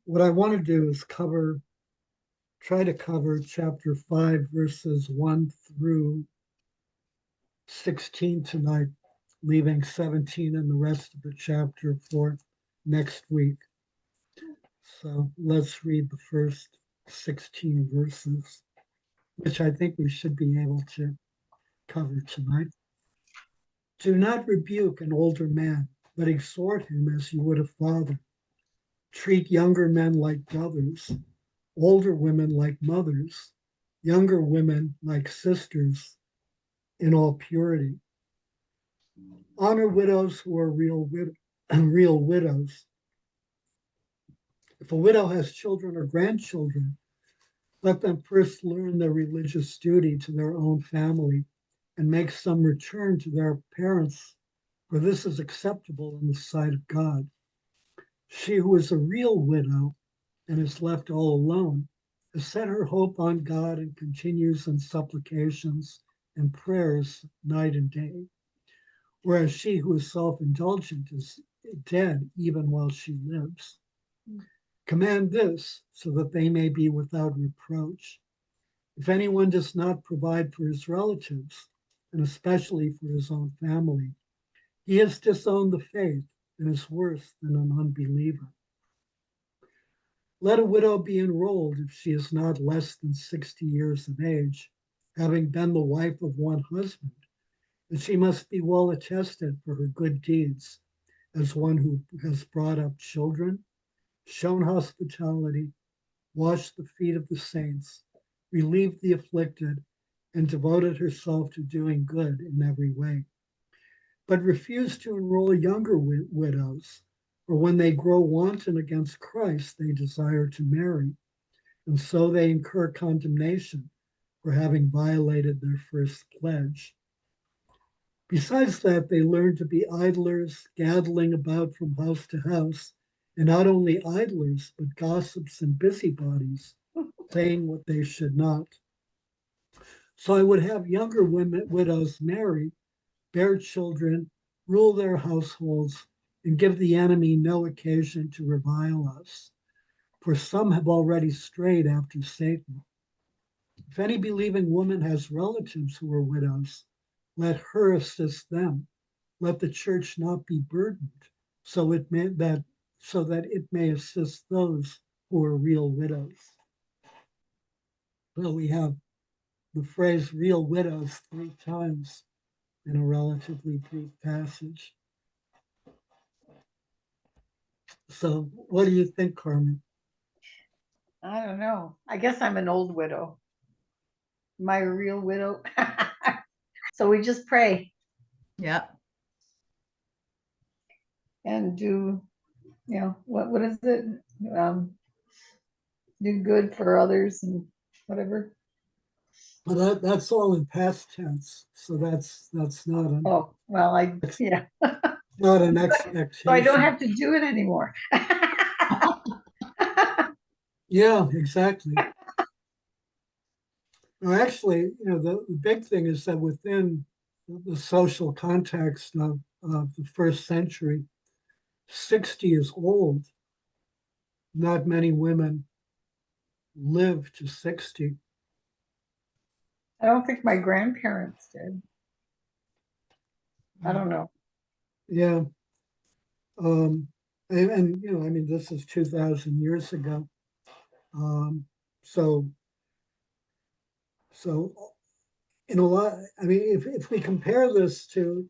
what I want to do is try to cover chapter 5, verses 1 through 16 tonight, leaving 17 and the rest of the chapter for next week. So let's read the first 16 verses, which I think we should be able to cover tonight. Do not rebuke an older man, but exhort him as you would a father. Treat younger men like brothers, older women like mothers, younger women like sisters in all purity. Honor widows who are real widows. If a widow has children or grandchildren, let them first learn their religious duty to their own family and make some return to their parents, for this is acceptable in the sight of God. She who is a real widow and is left all alone has set her hope on God and continues in supplications and prayers night and day, whereas she who is self-indulgent is dead even while she lives. Command this so that they may be without reproach. If anyone does not provide for his relatives, and especially for his own family, he has disowned the faith and is worse than an unbeliever. Let a widow be enrolled if she is not less than 60 years of age, having been the wife of one husband, and she must be well attested for her good deeds as one who has brought up children, shown hospitality, washed the feet of the saints, relieved the afflicted, and devoted herself to doing good in every way. But refuse to enroll younger widows, for when they grow wanton against Christ, they desire to marry, and so they incur condemnation for having violated their first pledge. Besides that, they learn to be idlers, gaddling about from house to house, and not only idlers, but gossips and busybodies, saying what they should not. So I would have younger widows marry, bear children, rule their households, and give the enemy no occasion to revile us. For some have already strayed after Satan. If any believing woman has relatives who are widows, let her assist them. Let the church not be burdened, so that it may assist those who are real widows. So we have the phrase real widows 3 times in a relatively brief passage. So what do you think, Carmen? I don't know. I guess I'm an old widow. Am I a real widow? So we just pray Yeah. and do, what is it? Um, do good for others and whatever. Well, that's all in past tense, so that's Oh, well, yeah. not an So I don't expectation. have to do it anymore. Yeah, exactly. No, actually, the big thing is that within the social context of the first century, 60 is old. Not many women live to 60. I don't think my grandparents did. I don't know. Yeah. Um, and I mean, this is 2,000 years ago. Um, so, so in a lot, I mean, if we compare this to,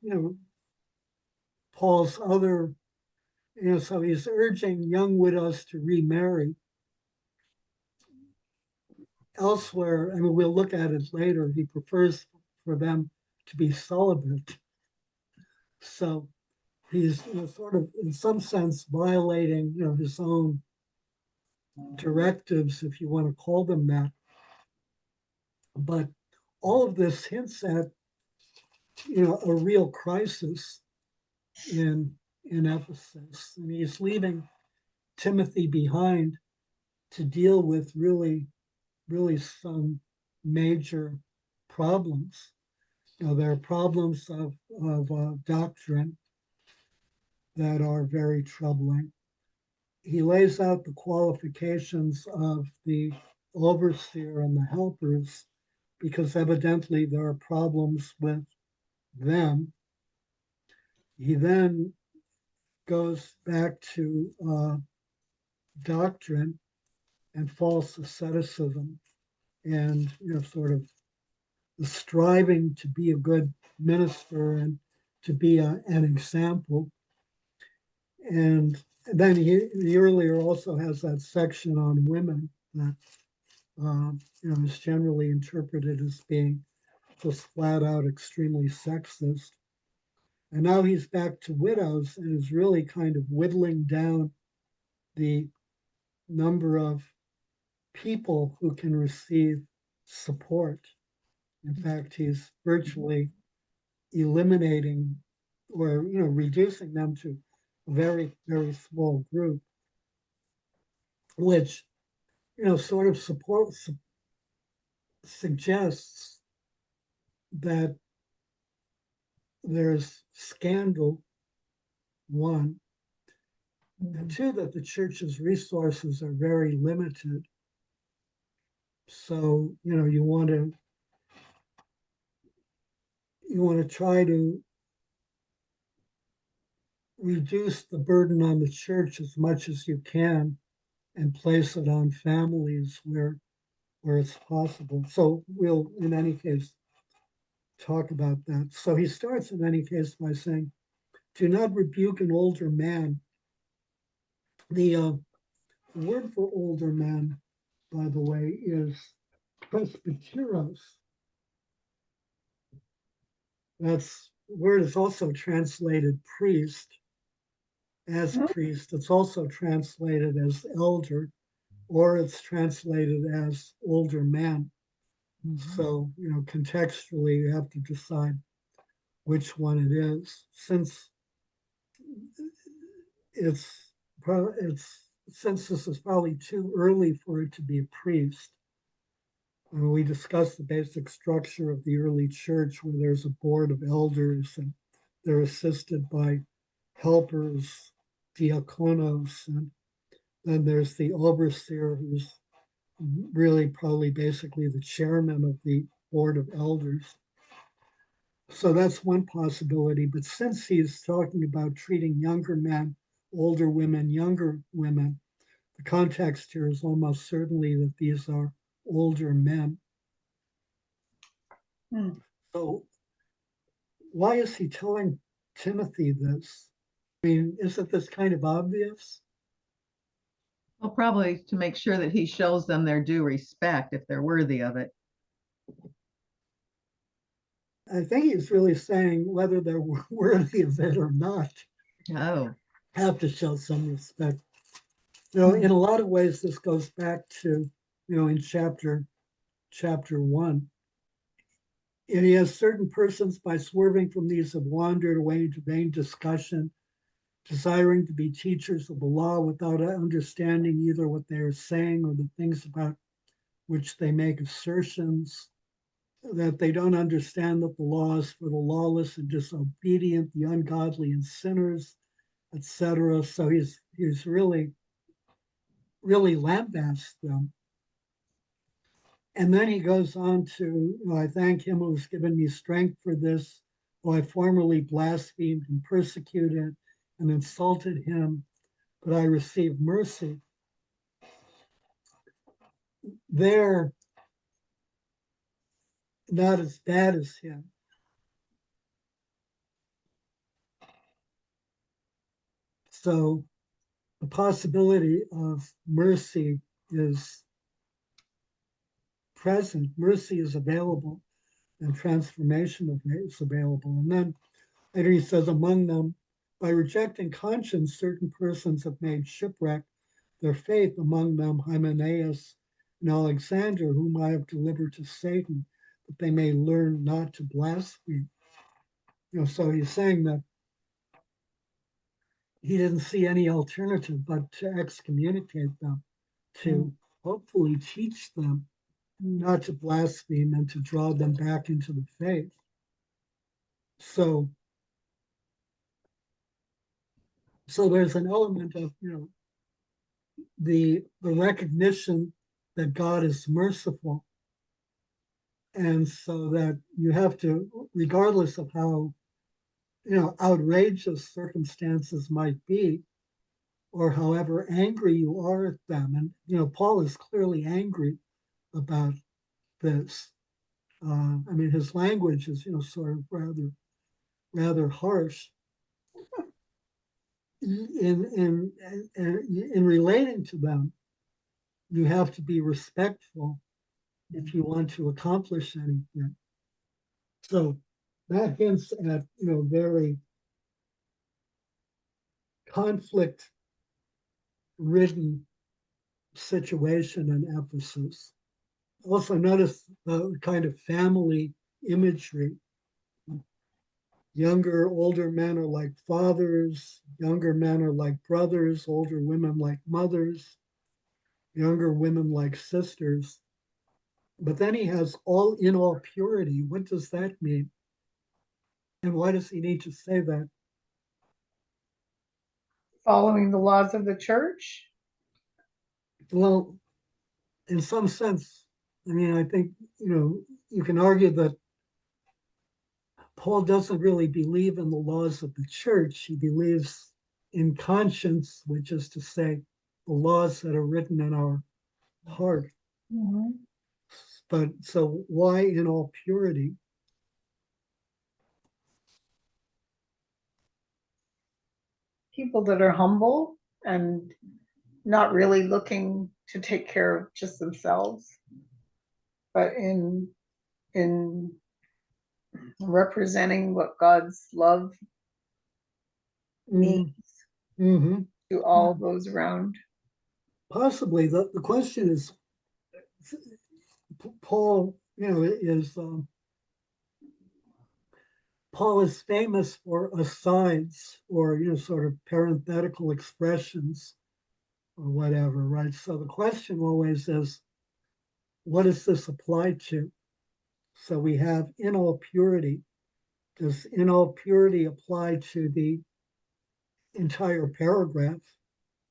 Paul's other, so he's urging young widows to remarry. Elsewhere, I mean, we'll look at it later, he prefers for them to be celibate. So he's, sort of, in some sense, violating, his own directives, if you want to call them that. But all of this hints at, a real crisis in Ephesus. And he's leaving Timothy behind to deal with really some major problems. There are problems of doctrine that are very troubling. he lays out the qualifications of the overseer and the helpers because evidently there are problems with them. He then goes back to doctrine and false asceticism and sort of the striving to be a good minister and to be an example. And then he earlier also has that section on women that is generally interpreted as being just flat out extremely sexist. And now he's back to widows and is really kind of whittling down the number of people who can receive support. In fact, he's virtually eliminating or reducing them to a very, very small group, which sort of suggests that there's scandal, one, and two, that the church's resources are very limited. So you want to try to reduce the burden on the church as much as you can and place it on families where it's possible. So we'll in any case talk about that. So he starts in any case by saying, do not rebuke an older man. The word for older man, by the way, is presbyteros. That's word is also translated priest. As priest, it's also translated as elder, or it's translated as older man. So, contextually, you have to decide which one it is. Since it's since this is probably too early for it to be a priest, we discussed the basic structure of the early church, where there's a board of elders and they're assisted by helpers, diakonos, and then there's the overseer, who's really probably basically the chairman of the board of elders. So that's one possibility. But since he's talking about treating younger men, older women, younger women, the context here is almost certainly that these are older men. So why is he telling Timothy this? I mean, isn't this kind of obvious? Well, probably to make sure that he shows them their due respect if they're worthy of it. I think he's really saying whether they're worthy of it or not, Oh, have to show some respect. In a lot of ways, this goes back to, in chapter 1. And he has certain persons, by swerving from these, have wandered away into vain discussion, desiring to be teachers of the law without understanding either what they are saying or the things about which they make assertions, that they don't understand that the law is for the lawless and disobedient, the ungodly and sinners, etc. So he's really lambasts them. And then he goes on to, I thank him who has given me strength for this, who I formerly blasphemed and persecuted and insulted him, but I received mercy. They're not as bad as him. So the possibility of mercy is present. Mercy is available and transformation is available. And then later he says, among them, by rejecting conscience, certain persons have made shipwreck their faith, among them Hymenaeus and Alexander, whom I have delivered to Satan, that they may learn not to blaspheme. So he's saying that he didn't see any alternative but to excommunicate them, to hopefully teach them not to blaspheme and to draw them back into the faith. So there's an element of, the recognition that God is merciful. And so that you have to, regardless of how, outrageous circumstances might be, or however angry you are at them. And, Paul is clearly angry about this. I mean, his language is, sort of rather harsh. In relating to them, you have to be respectful if you want to accomplish anything. So that hints at, very conflict ridden situation in Ephesus. Also notice the kind of family imagery. Younger, older men are like fathers, younger men are like brothers, older women like mothers, younger women like sisters. But then he has in all purity. What does that mean? And why does he need to say that? Following the laws of the church. Well, in some sense, I mean, I think, you can argue that Paul doesn't really believe in the laws of the church. He believes in conscience, which is to say, the laws that are written in our heart. Mm-hmm. But so why in all purity? People that are humble and not really looking to take care of just themselves, but in representing what God's love means Mm-hmm. to all those around. Possibly. The question is, Paul, Paul is famous for asides or, sort of parenthetical expressions or whatever, right? So the question always is, what does this apply to? So we have in all purity. Does in all purity apply to the entire paragraph,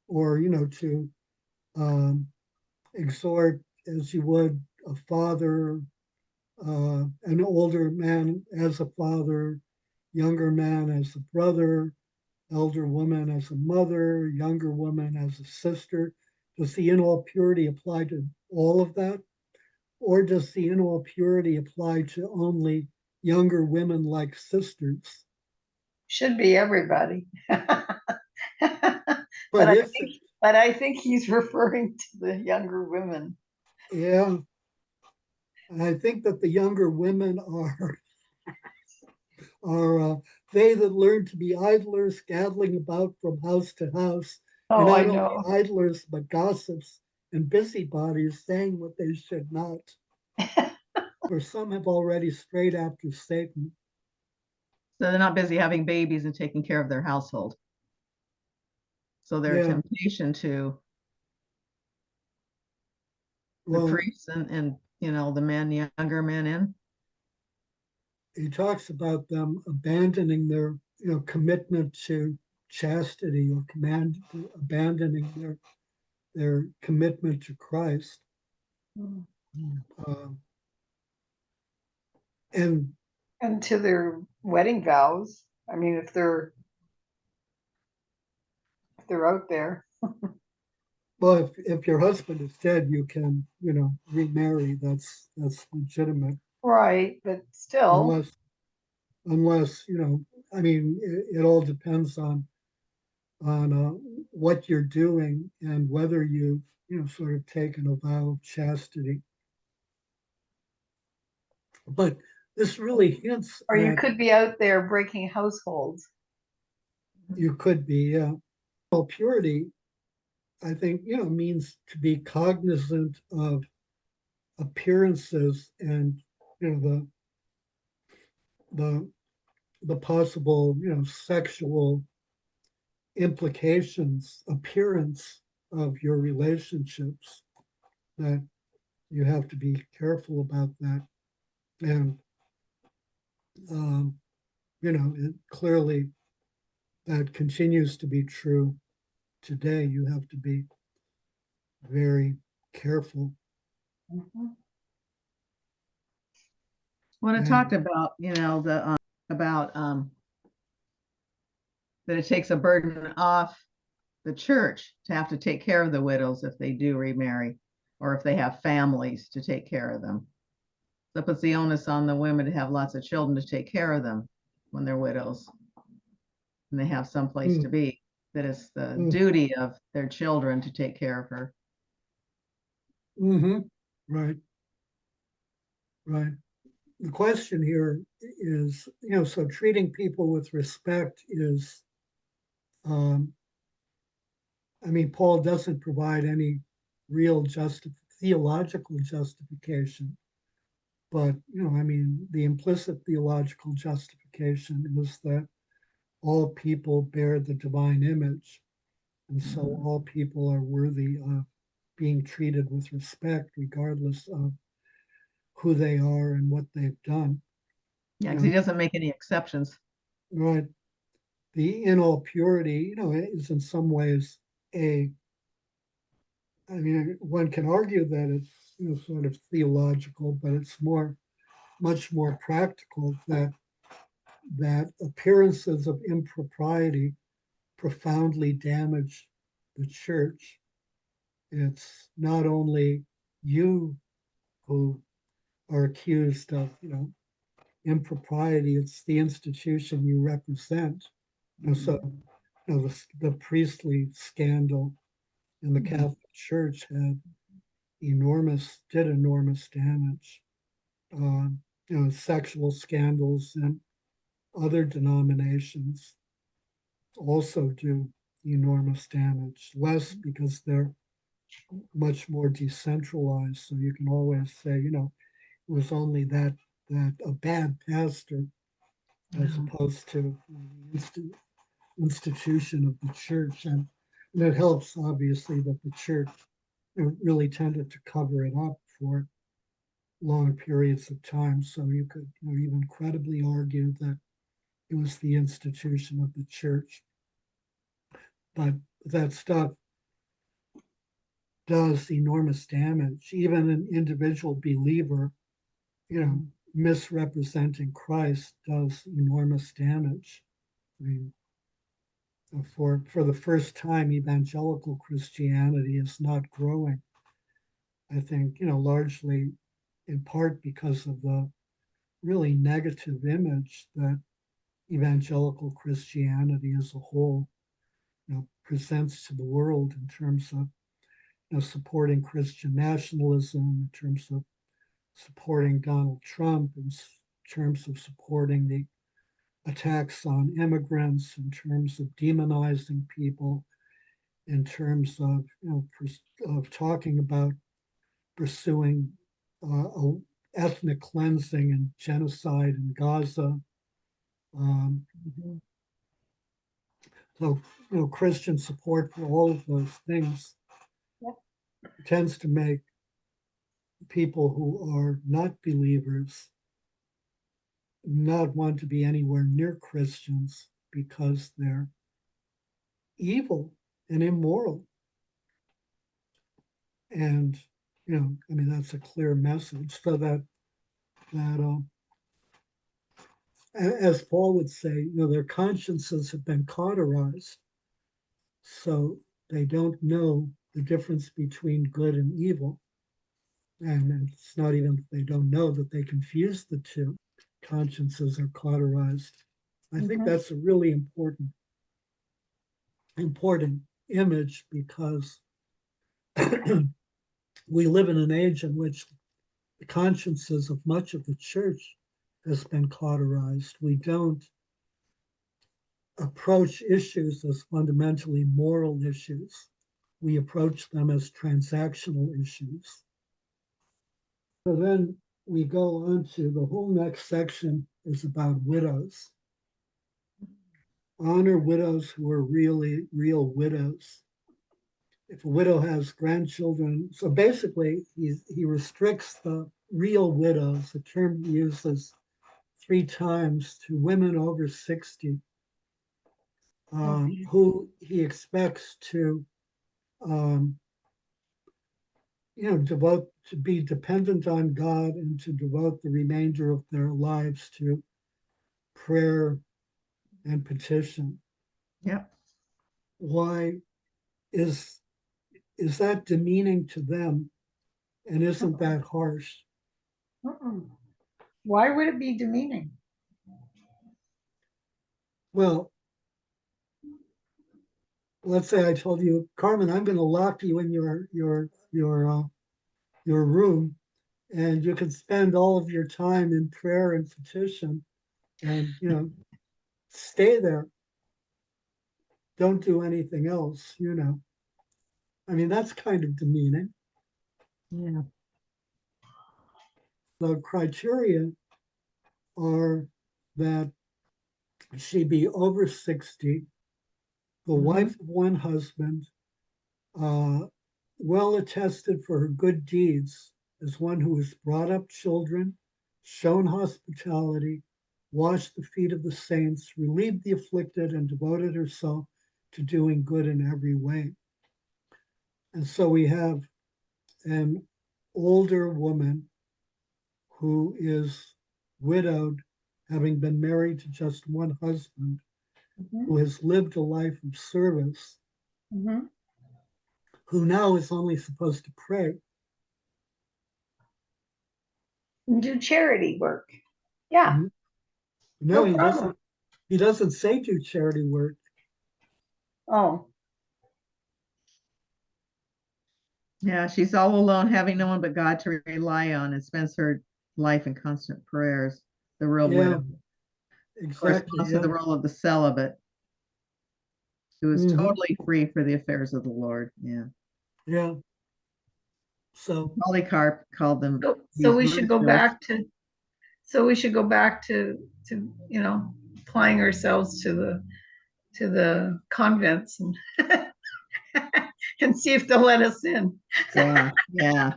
or to exhort as you would a father, an older man as a father, younger man as a brother, elder woman as a mother, younger woman as a sister? Does the in all purity apply to all of that? Or does the in all purity apply to only younger women like sisters? Should be everybody. But I if think, it, but I think he's referring to the younger women. yeah, and I think that the younger women are they that learn to be idlers, gaddling about from house to house, and Oh, I not only know. idlers, but gossips and busybodies, saying what they should not. For some have already strayed after Satan. So they're not busy having babies and taking care of their household. So their Yeah, temptation to the well, priests and the men, younger men in. he talks about them abandoning their, commitment to chastity, or abandoning their commitment to Christ. Uh, and And to their wedding vows. I mean, if they're out there. well, if your husband is dead, you can, remarry. That's legitimate, Right, but still. unless I mean, it all depends on what you're doing and whether you've, sort of taken a vow of chastity. But this really hints Or you at, could be out there breaking households. you could be, well, purity, I think, means to be cognizant of appearances and, the the possible, sexual implications, appearance of your relationships, that you have to be careful about that. And, um, it clearly that continues to be true today. You have to be very careful. Mhm. When it And talked about, the about that it takes a burden off the church to have to take care of the widows if they do remarry, or if they have families to take care of them. So it puts the onus on the women to have lots of children to take care of them when they're widows and they have some place to mm, be. That it's the mm, duty of their children to take care of her. mm-hmm, right, right. The question here is, so treating people with respect is, um, I mean, Paul doesn't provide any real theological justification, but I mean, the implicit theological justification is that all people bear the divine image, and so Mhm. all people are worthy of being treated with respect, regardless of who they are and what they've done. Yeah, You because he know, doesn't make any exceptions. right? The in all purity, is in some ways a. I mean, one can argue that it's sort of theological, but it's much more practical that appearances of impropriety profoundly damage the church. It's not only you who are accused of, impropriety, it's the institution you represent. So, Mhm. the priestly scandal in the Mhm. Catholic Church did enormous damage. Uh, sexual scandals in other denominations also do enormous damage, less because they're much more decentralized. So you can always say, it was only that a bad pastor, as Mhm. opposed to the institution of the church, and it helps obviously that the church really tended to cover it up for long periods of time. So you could even credibly argue that it was the institution of the church. But that stuff does enormous damage. Even an individual believer, misrepresenting Christ does enormous damage. I mean, for the first time, evangelical Christianity is not growing. I think, largely in part because of the really negative image that evangelical Christianity as a whole, presents to the world in terms of supporting Christian nationalism, in terms of supporting Donald Trump, in terms of supporting the attacks on immigrants, in terms of demonizing people, in terms of of talking about pursuing ethnic cleansing and genocide in Gaza. Um, Mhm. so Christian support for all of those things Yep. tends to make people who are not believers not want to be anywhere near Christians because they're evil and immoral. And I mean, that's a clear message. So that as Paul would say, their consciences have been cauterized, so they don't know the difference between good and evil. And it's not even that they don't know, that they confuse the two. Consciences are cauterized. I think Mhm. that's a really important image because we live in an age in which the consciences of much of the church has been cauterized. We don't approach issues as fundamentally moral issues. We approach them as transactional issues. So then we go on to the whole next section is about widows. Honor widows who are really real widows. If a widow has grandchildren, so basically he restricts the real widows, a term he uses three times, to women over 60, Okay. who he expects to um, devote, to be dependent on God and to devote the remainder of their lives to prayer and petition. Yep. Why is that demeaning to them? And isn't that harsh? Why would it be demeaning? Well, let's say I told you, Carmen, I'm going to lock you in your room, and you can spend all of your time in prayer and petition, and stay there. Don't do anything else. I mean, that's kind of demeaning. Yeah. The criteria are that she be over 60, the wife of one husband, well attested for her good deeds as one who has brought up children, shown hospitality, washed the feet of the saints, relieved the afflicted, and devoted herself to doing good in every way. And so we have an older woman who is widowed, having been married to just one husband, who has lived a life of service, who now is only supposed to pray. Do charity work. Yeah. No, No problem. He doesn't say do charity work. Oh, Yeah, she's all alone, having no one but God to rely on, and spends her life in constant prayers. The real widow Exactly. corresponds to the role of the celibate, who is totally free for the affairs of the Lord. Yeah. Yeah. So Polycarp called them. so we should go back to. So we should go back to applying ourselves to the convents and and see if they'll let us in. Yeah. Yeah.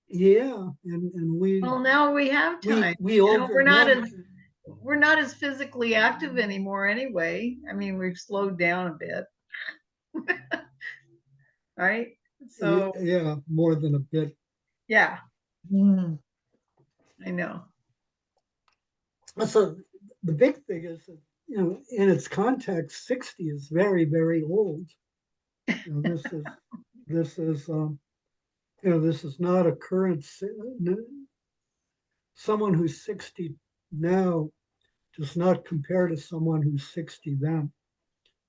yeah, and we Well, now we have time. we all We're not as physically active anymore anyway. I mean, we've slowed down a bit. Right? So yeah, more than a bit. yeah, Mm. I know. So the big thing is that, in its context, 60 is very, very old. This is this is this is not a current. Someone who's 60 now does not compare to someone who's 60 then.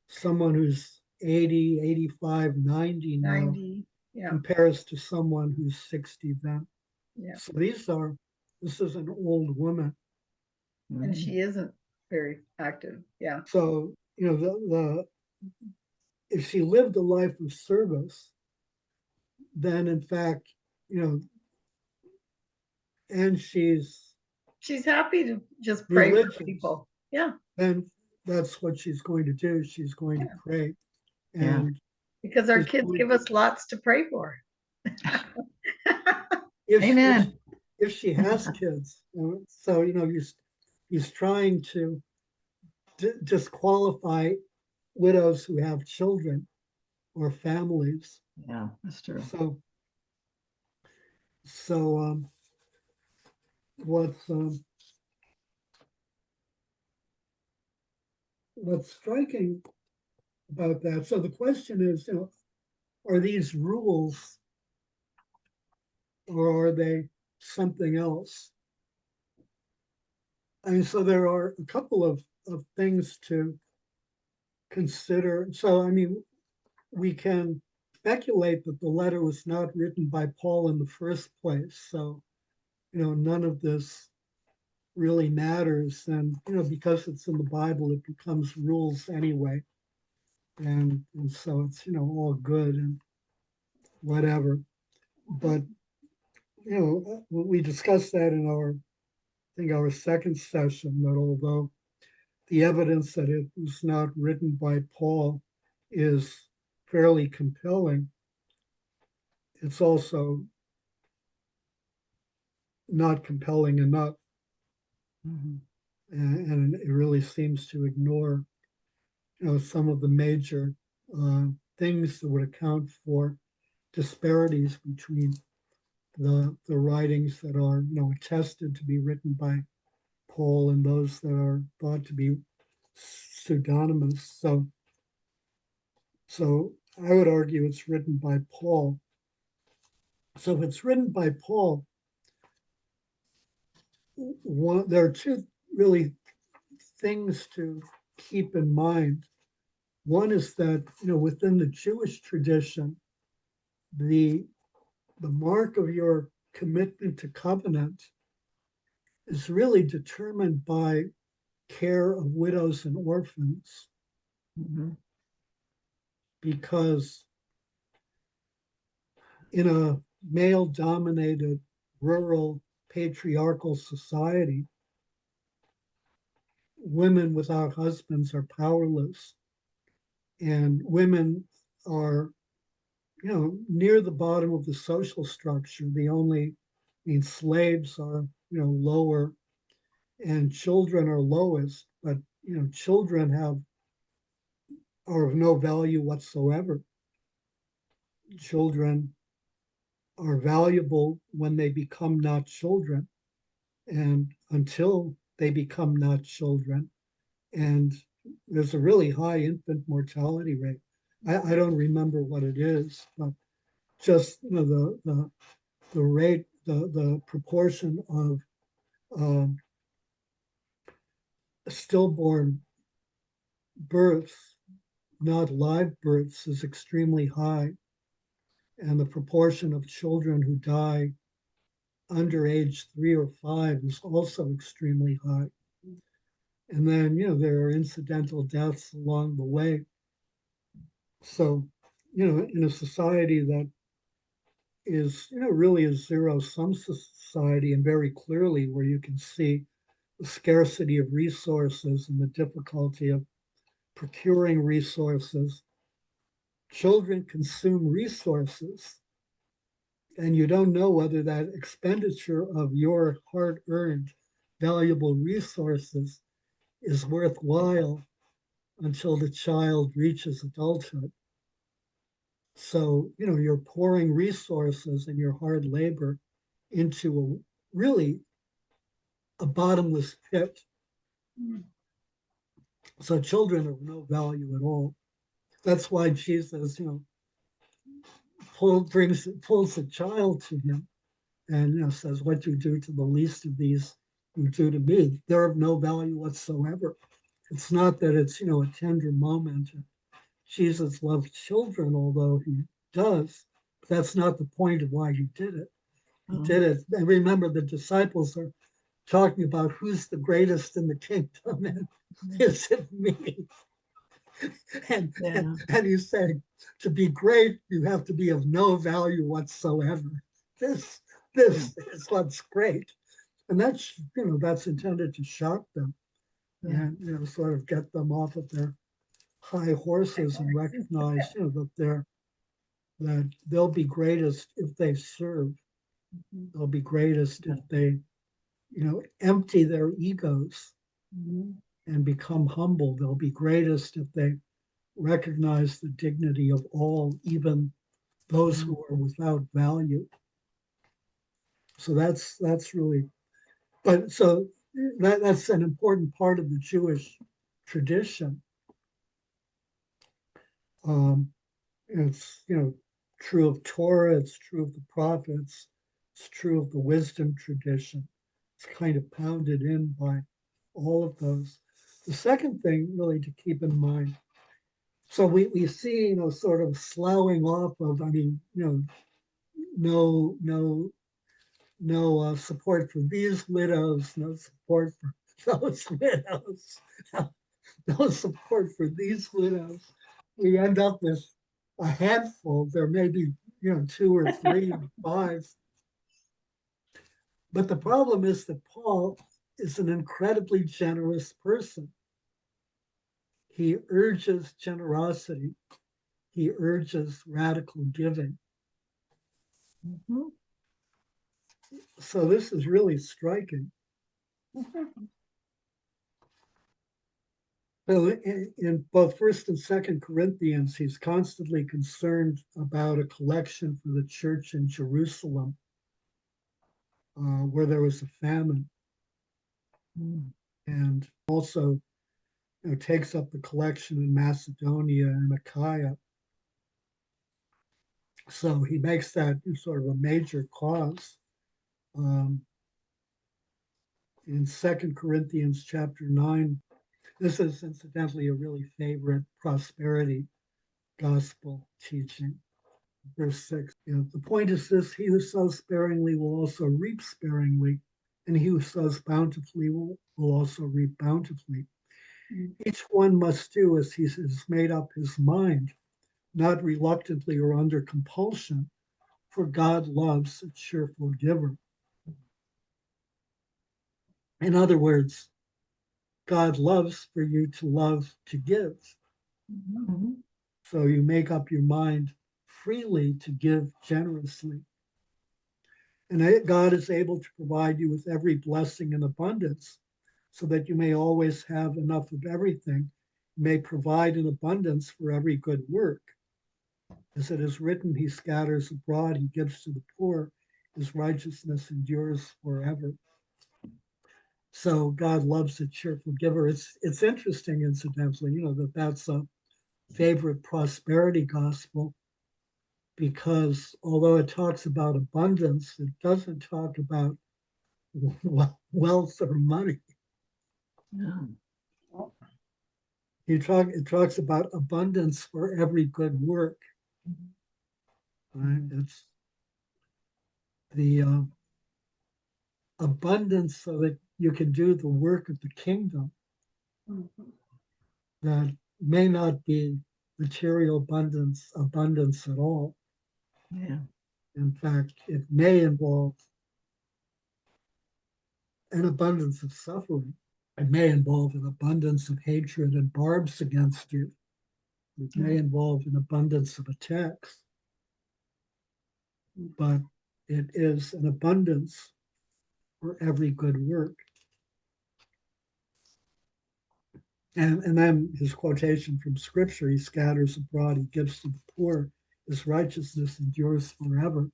Someone who's 80, 85, 90 now 90. Yeah. compares to someone who's 60 then. Yeah. So this is an old woman. And she isn't very active. Yeah. So, if she lived a life of service, then in fact, and she's happy to just pray religious, for people. Yeah. then that's what she's going to do. She's going to pray. And because our kids give us lots to pray for. Amen. If she has kids, so he's trying to disqualify widows who have children or families. Yeah, that's true. So what's striking about that? So the question is, are these rules or are they something else? I mean, so there are a couple of things to consider. So, I mean, we can speculate that the letter was not written by Paul in the first place. So, none of this really matters. And, because it's in the Bible, it becomes rules anyway. And so it's, all good and whatever. But, we discussed that in our second session, that although the evidence that it was not written by Paul is fairly compelling, it's also not compelling enough. And it really seems to ignore, some of the major things that would account for disparities between the writings that are, attested to be written by Paul and those that are thought to be pseudonymous. So I would argue it's written by Paul. So if it's written by Paul, there are two really things to keep in mind. One is that, within the Jewish tradition, the mark of your commitment to covenant is really determined by care of widows and orphans, because in a male dominated rural patriarchal society, women without husbands are powerless, and women are, near the bottom of the social structure. Slaves are, lower, and children are lowest, but, children are of no value whatsoever. Children are valuable when they become not children, and until they become not children. And there's a really high infant mortality rate. I don't remember what it is, but just, the rate, the proportion of um, stillborn births, not live births, is extremely high, and the proportion of children who die under age 3 or 5 is also extremely high. And then, there are incidental deaths along the way. So, in a society that is, really a zero sum society, and very clearly where you can see the scarcity of resources and the difficulty of procuring resources, children consume resources, and you don't know whether that expenditure of your hard earned, valuable resources is worthwhile until the child reaches adulthood. So, you're pouring resources and your hard labor into really a bottomless pit. So children are of no value at all. That's why Jesus, pulls a child to him and, says, "What you do to the least of these, you do to me." They're of no value whatsoever. It's not that it's, a tender moment. Jesus loves children, although he does. But that's not the point of why he did it. He did it. And remember, the disciples are talking about who's the greatest in the kingdom, and is it me? And he's saying, to be great, you have to be of no value whatsoever. This is what's great. And that's intended to shock them and, sort of get them off of their high horses and recognize, that they'll be greatest if they serve. They'll be greatest if they, empty their egos and become humble. They'll be greatest if they recognize the dignity of all, even those who are without value. So that's really, but so that's an important part of the Jewish tradition. It's, true of Torah, it's true of the prophets, it's true of the wisdom tradition. It's kind of pounded in by all of those. The second thing really to keep in mind, so we see, sort of sloughing off of, no support for these widows, no support for those widows, no support for these widows. We end up with a handful. There may be, 2 or 3 or 5. But the problem is that Paul is an incredibly generous person. He urges generosity. He urges radical giving. So this is really striking. So in both First and Second Corinthians, he's constantly concerned about a collection for the church in Jerusalem, where there was a famine, and also takes up the collection in Macedonia and Achaia. So he makes that sort of a major cause. In Second Corinthians chapter 9, this is incidentally a really favorite prosperity gospel teaching. Verse 6, the point is this: he who sows sparingly will also reap sparingly, and he who sows bountifully will also reap bountifully. Each one must do as he has made up his mind, not reluctantly or under compulsion, for God loves a cheerful giver. In other words, God loves for you to love to give. Mm-hmm. So you make up your mind freely to give generously. And God is able to provide you with every blessing in abundance so that you may always have enough of everything, may provide in abundance for every good work. As it is written, he scatters abroad, he gives to the poor, his righteousness endures forever. So God loves a cheerful giver. It's interesting, incidentally, that's a favorite prosperity gospel, because although it talks about abundance, it doesn't talk about wealth or money. Yeah. It talks about abundance for every good work. Right? It's the abundance so that you can do the work of the kingdom that may not be material abundance at all. Yeah. In fact, it may involve an abundance of suffering. It may involve an abundance of hatred and barbs against you. It may involve an abundance of attacks, but it is an abundance for every good work. And then his quotation from scripture: he scatters abroad, he gives to the poor, his righteousness endures forever.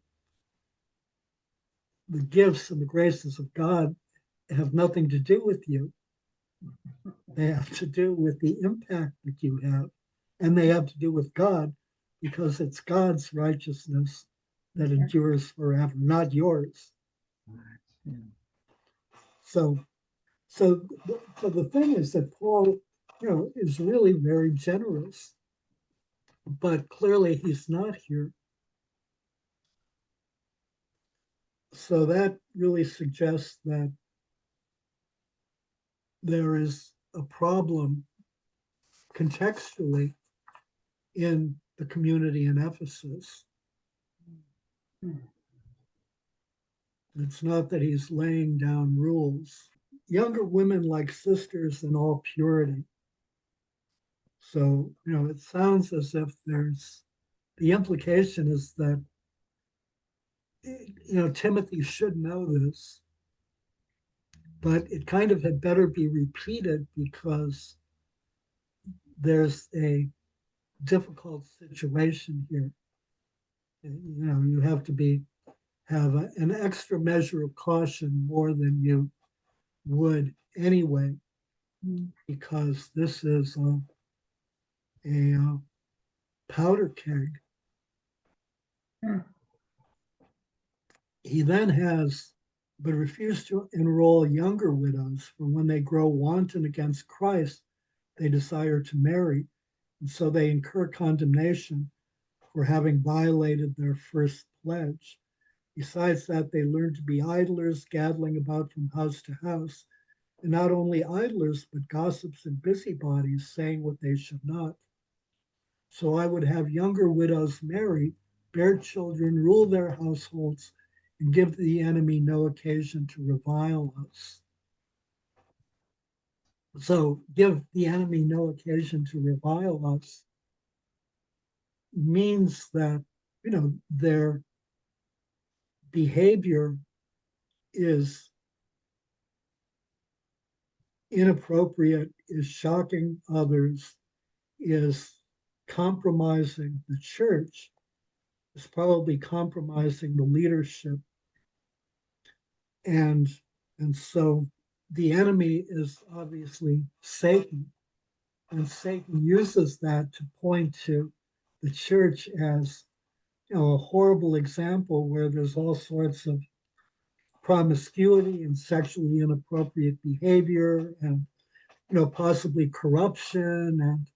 The gifts and the graces of God have nothing to do with you. They have to do with the impact that you have, and they have to do with God, because it's God's righteousness that endures forever, not yours. Yeah. So, so, so the thing is that Paul, is really very generous, but clearly he's not here. So that really suggests that there is a problem contextually in the community in Ephesus. It's not that he's laying down rules. Younger women like sisters in all purity. So, it sounds as if the implication is that, Timothy should know this, but it kind of had better be repeated because there's a difficult situation here. You have to have an extra measure of caution, more than you would anyway, because this is a powder keg. He then has, but refused to enroll younger widows, for when they grow wanton against Christ, they desire to marry, and so they incur condemnation for having violated their first pledge. Besides that, they learn to be idlers, gaddling about from house to house, and not only idlers, but gossips and busybodies, saying what they should not. So I would have younger widows marry, bear children, rule their households, and give the enemy no occasion to revile us. So give the enemy no occasion to revile us means that, their behavior is inappropriate is shocking others, is compromising the church, is probably compromising the leadership. And so the enemy is obviously Satan. And Satan uses that to point to the church as, a horrible example where there's all sorts of promiscuity and sexually inappropriate behavior and, possibly corruption and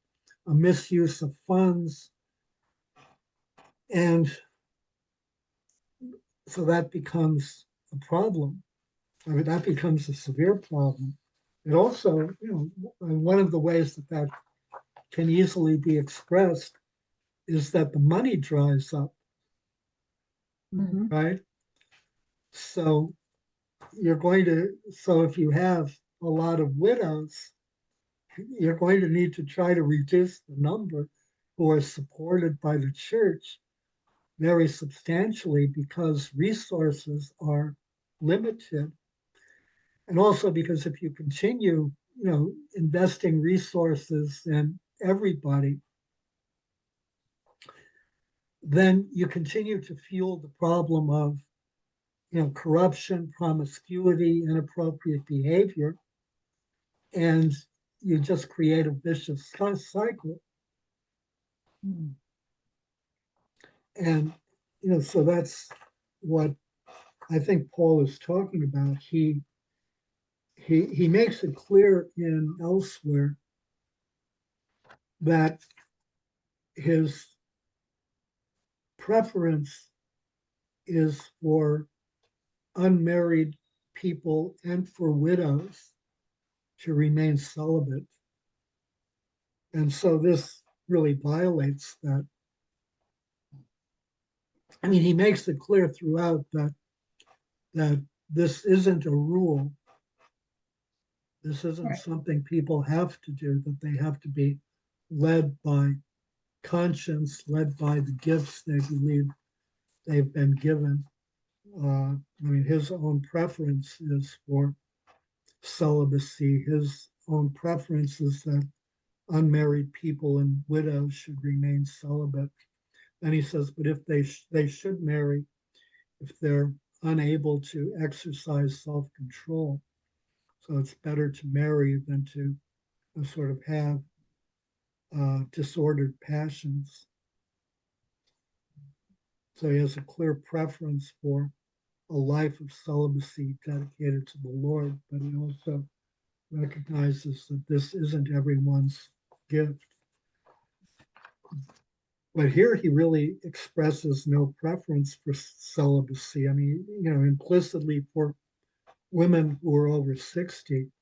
a misuse of funds. And so that becomes a problem. I mean, that becomes a severe problem. It also, one of the ways that that can easily be expressed is that the money dries up, Mhm. right? So so if you have a lot of widows, you're going to need to try to reduce the number who are supported by the church very substantially because resources are limited. And also because if you continue, investing resources in everybody, then you continue to fuel the problem of, corruption, promiscuity, inappropriate behavior, and you just create a vicious cycle. Mm. And, so that's what I think Paul is talking about. He makes it clear in elsewhere that his preference is for unmarried people and for widows to remain celibate. And so this really violates that. I mean, he makes it clear throughout that this isn't a rule. This isn't Right. something people have to do, that they have to be led by conscience, led by the gifts they believe they've been given. I mean, his own preference is for celibacy. His own preference is that unmarried people and widows should remain celibate. And he says, but if they should marry, if they're unable to exercise self-control, so it's better to marry than to sort of have disordered passions. So he has a clear preference for a life of celibacy dedicated to the Lord, but he also recognizes that this isn't everyone's gift. But here he really expresses no preference for celibacy. I mean, implicitly for women who are over 60.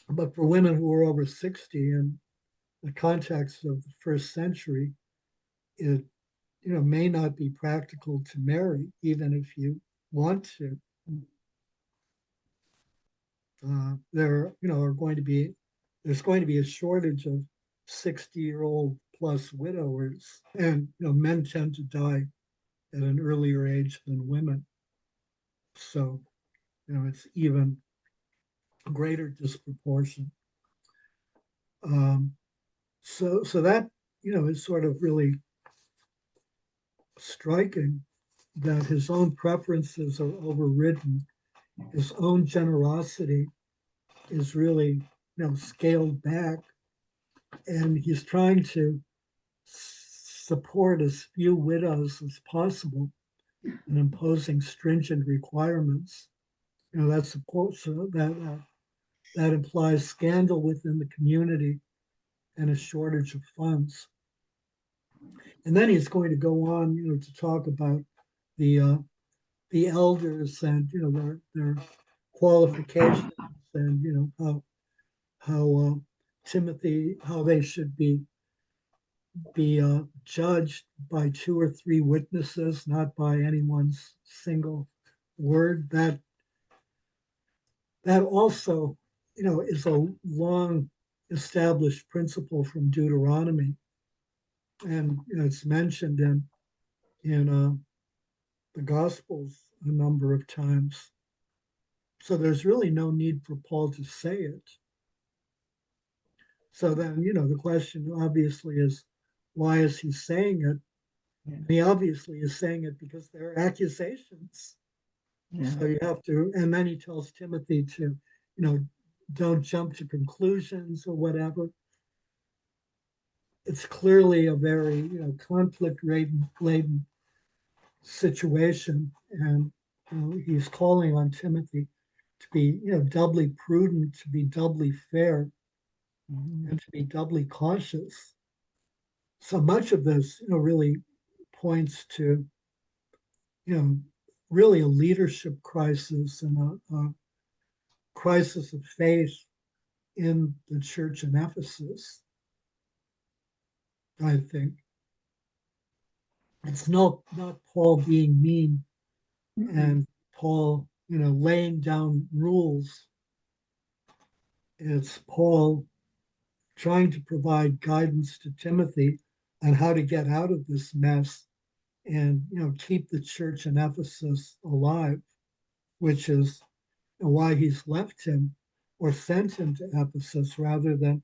But for women who are over 60 in the context of the first century, it may not be practical to marry, even if you want to. There's going to be a shortage of 60-year-old plus widowers, and men tend to die at an earlier age than women. So, it's even greater disproportion. So that is sort of really striking that his own preferences are overridden. His own generosity is really scaled back, and he's trying to support as few widows as possible and imposing stringent requirements. That's so that implies scandal within the community and a shortage of funds. And then he's going to go on, to talk about the the elders and their qualifications and how Timothy, how they should be judged by two or three witnesses, not by anyone's single word. That also, is a long established principle from Deuteronomy, and it's mentioned in the Gospels a number of times. So there's really no need for Paul to say it. So then, the question obviously is, why is he saying it? Yeah. He obviously is saying it because there are accusations. Yeah. So you have to, and then he tells Timothy to, don't jump to conclusions or whatever. It's clearly a very, conflict laden situation, and he's calling on Timothy to be, doubly prudent, to be doubly fair, and to be doubly cautious. So much of this, really points to, you know, really a leadership crisis and a crisis of faith in the church in Ephesus. I think it's not Paul being mean and Paul, laying down rules. It's Paul trying to provide guidance to Timothy on how to get out of this mess and keep the church in Ephesus alive, which is why he's left him or sent him to Ephesus rather than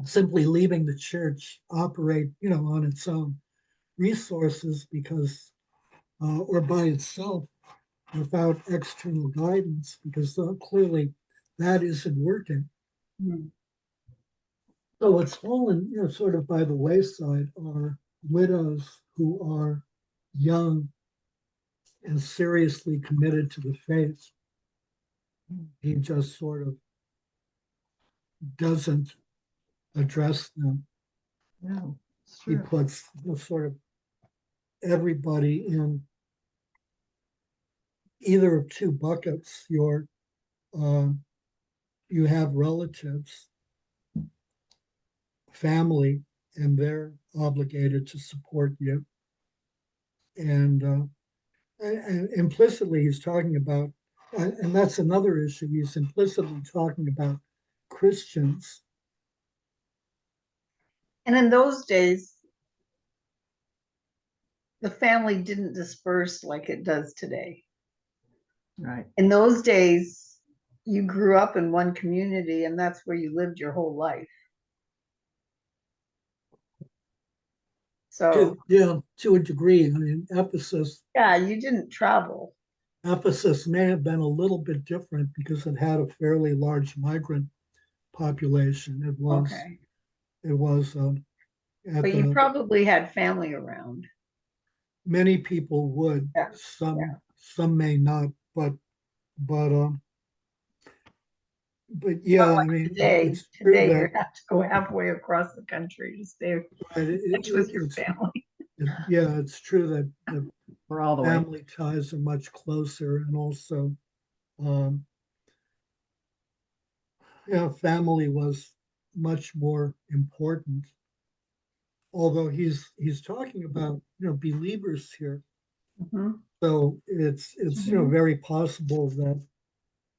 simply leaving the church operate, on its own resources because or by itself without external guidance because clearly that isn't working. Mhm. So what's fallen, sort of by the wayside are widows who are young and seriously committed to the faith. He just sort of doesn't address them. No, it's He true. puts sort of everybody in either of two buckets. Uh, you have relatives, family, and they're obligated to support you. And implicitly, he's talking about, and that's another issue. He's implicitly talking about Christians. And in those days, the family didn't disperse like it does today. Right. In those days, you grew up in one community and that's where you lived your whole life. So, To a degree. I mean, yeah, you didn't travel. Ephesus may have been a little bit different because it had a fairly large migrant population. Okay. It was at But you the probably had family around. many people would, Yeah. some may not, but Not yeah, I like mean, today. it's true Today you that have to go halfway across the country to stay in touch with your family. yeah, it's true that the We're all the way. family ties are much closer, and also, um, family was much more important. Although he's talking about believers here, Mhm. so it's very possible that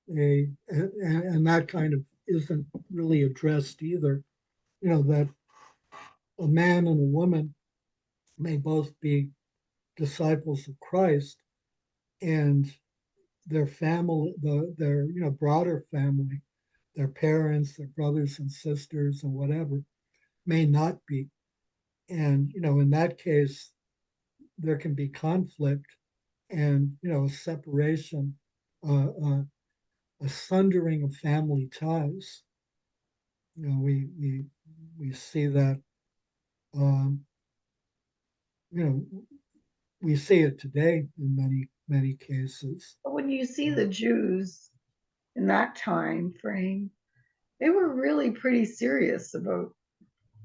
and that kind of isn't really addressed either. That a man and a woman may both be disciples of Christ, and their family, their broader family, their parents, their brothers and sisters, and whatever, may not be. And in that case, there can be conflict and a separation, a sundering of family ties. We see that. Um, you know, we see it today in many cases. But when you see the Jews in that time frame, they were really pretty serious about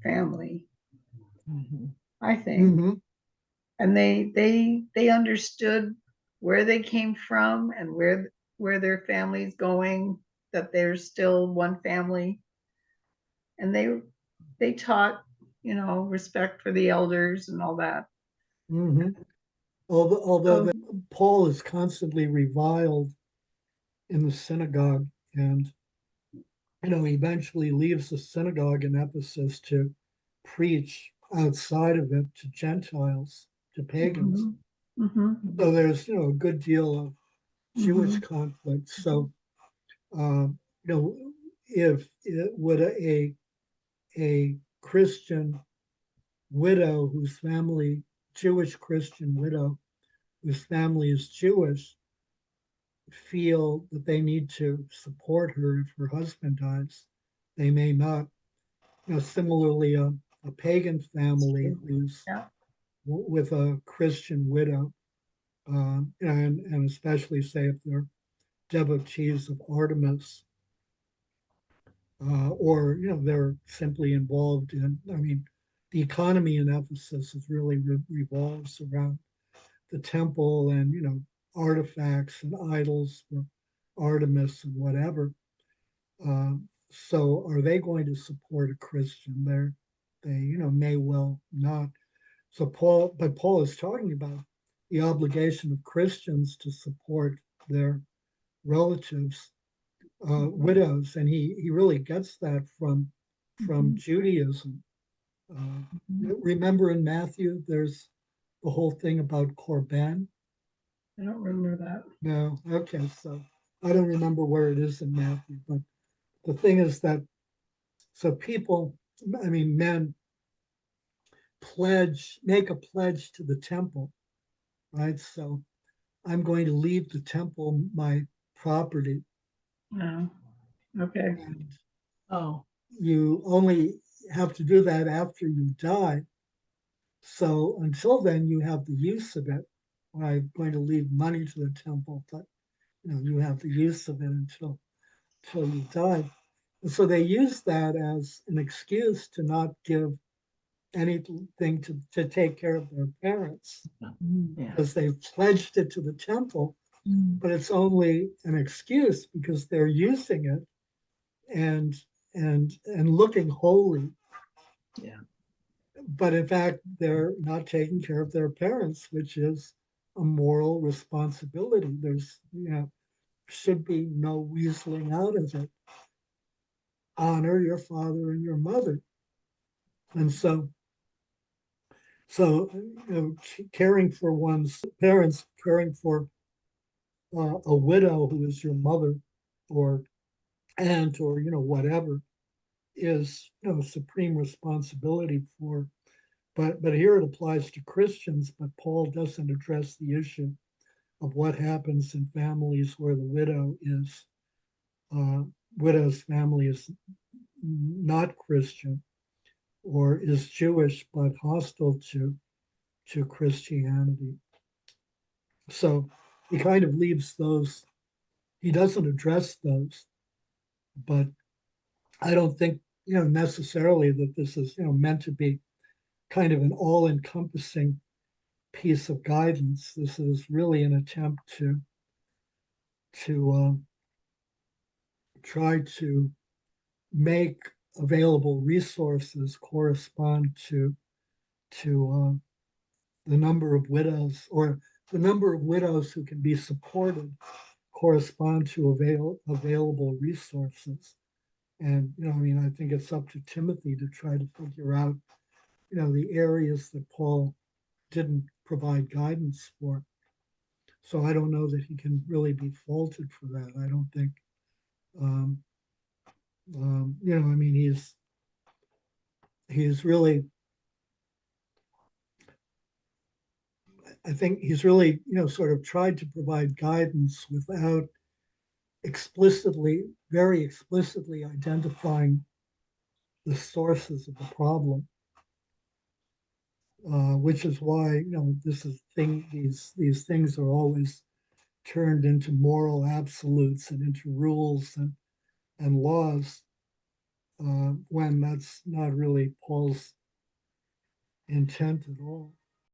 family, I think. Mm-hmm. And they understood where they came from and where their family's going, that there's still one family. And they taught, respect for the elders and all that. Mm-hmm. Although So, that Paul is constantly reviled in the synagogue, and he eventually leaves the synagogue in Ephesus to preach outside of it to Gentiles, to pagans. mhm, mhm, So there's a good deal of Jewish mhm. conflict. So you know if it would a Christian widow whose family, Jewish Christian widow whose family is Jewish, feel that they need to support her if her husband dies. They may not. Similarly, a pagan family who's Yeah. with a Christian widow, and especially say if they're devotees of Artemis, or they're simply involved in. I mean, the economy in Ephesus is really revolves around the temple and artifacts and idols for Artemis and whatever. So are they going to support a Christian? They may well not. So Paul is talking about the obligation of Christians to support their relatives, widows, and he really gets that from Judaism. Remember in Matthew, there's the whole thing about Korban. I don't remember that. No, okay, so I don't remember where it is in Matthew, but the thing is that so people, I mean, men make a pledge to the temple, right? So I'm going to leave the temple my property, Oh, okay. and Oh, you only have to do that after you die. So until then, you have the use of it. I'm going to leave money to the temple, but you have the use of it until you die. And so they use that as an excuse to not give anything to take care of their parents yeah. because they've pledged it to the temple, but it's only an excuse because they're using it and and looking holy. Yeah. But in fact, they're not taking care of their parents, which is a moral responsibility. There's should be no weaseling out of it. Honor your father and your mother. And so caring for one's parents, caring for a widow who is your mother or aunt or whatever is supreme responsibility for. But here it applies to Christians, but Paul doesn't address the issue of what happens in families where the widow's family is not Christian or is Jewish but hostile to Christianity. So he kind of leaves those. He doesn't address those, but I don't think necessarily that this is meant to be kind of an all-encompassing piece of guidance. This is really an attempt to try to make available resources correspond to the number of widows or the number of widows who can be supported correspond to available resources. And I mean, I think it's up to Timothy to try to figure out the areas that Paul didn't provide guidance for. So I don't know that he can really be faulted for that. I don't think, um, I mean, he's really, I think he's really, sort of tried to provide guidance without very explicitly identifying the sources of the problem, which is why, these things are always turned into moral absolutes and into rules and laws, when that's not really Paul's intent at all.